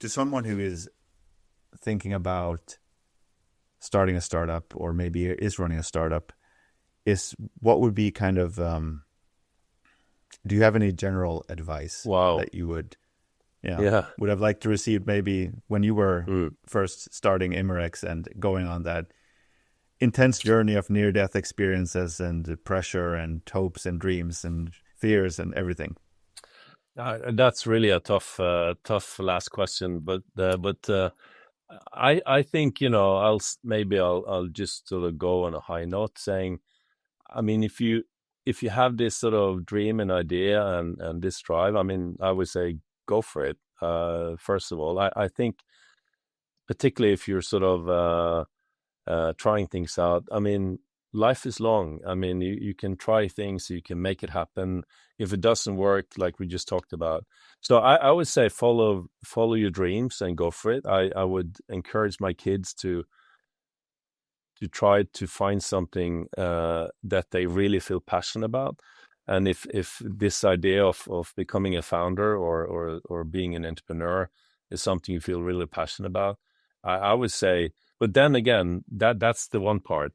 who is thinking about starting a startup or maybe is running a startup, what would be kind of, do you have any general advice that you would have liked to receive maybe when you were first starting Immerex and going on that intense journey of near-death experiences and pressure and hopes and dreams and fears and everything? That's really a tough last question, but I think, I'll just sort of go on a high note saying, I mean, if you have this sort of dream and idea and this drive, I mean, I would say go for it. First of all, I think particularly if you're sort of trying things out, I mean, life is long. I mean, you can try things, you can make it happen. If it doesn't work, like we just talked about. So I would say follow your dreams and go for it. I would encourage my kids to try to find something that they really feel passionate about. And if this idea of becoming a founder or being an entrepreneur is something you feel really passionate about, I would say, but then again, that's the one part.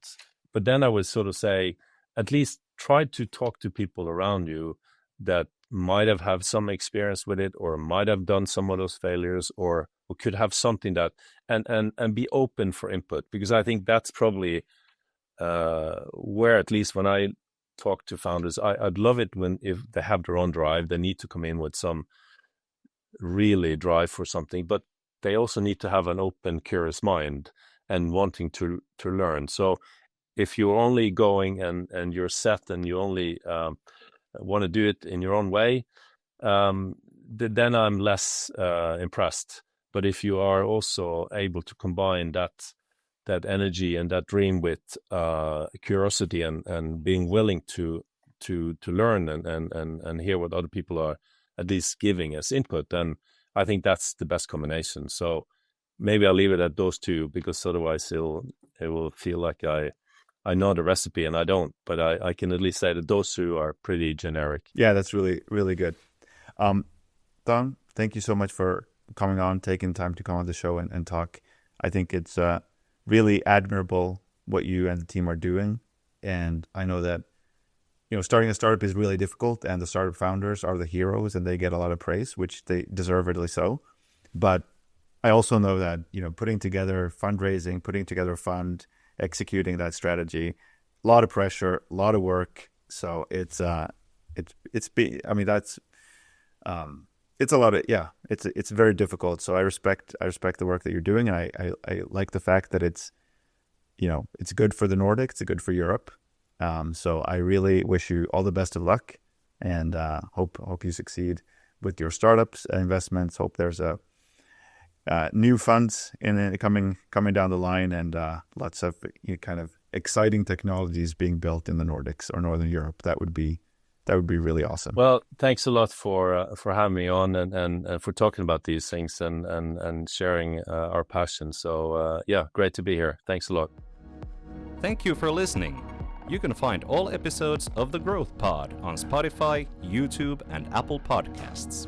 But then I would sort of say, at least try to talk to people around you that might have had some experience with it, or might have done some of those failures, or could have something that, and be open for input. Because I think that's probably where, at least when I talk to founders, I'd love it if they have their own drive, they need to come in with some really drive for something, but they also need to have an open, curious mind and wanting to learn. So if you're only going and you're set and you only want to do it in your own way, then I'm less impressed. But if you are also able to combine that energy and that dream with curiosity and being willing to learn and hear what other people are at least giving as input, then I think that's the best combination. So maybe I'll leave it at those two, because otherwise it will feel like I know the recipe, and I don't. But I can at least say that those two are pretty generic. Yeah, that's really, really good. Tom, thank you so much for coming on, taking time to come on the show and talk. I think it's really admirable what you and the team are doing. And I know that, starting a startup is really difficult, and the startup founders are the heroes and they get a lot of praise, which they deservedly so. But I also know that, putting together fundraising, putting together a fund, executing that strategy, a lot of pressure, a lot of work. So it's a lot of, it's very difficult. So I respect the work that you're doing. And I like the fact that it's good for the Nordics, it's good for Europe. So I really wish you all the best of luck, and hope you succeed with your startups and investments. Hope there's new funds coming down the line, and lots of kind of exciting technologies being built in the Nordics or Northern Europe. That would be That would be really awesome. Well, thanks a lot for having me on and for talking about these things and sharing our passion. So yeah, great to be here. Thanks a lot. Thank you for listening. You can find all episodes of The Growth Pod on Spotify, YouTube, and Apple Podcasts.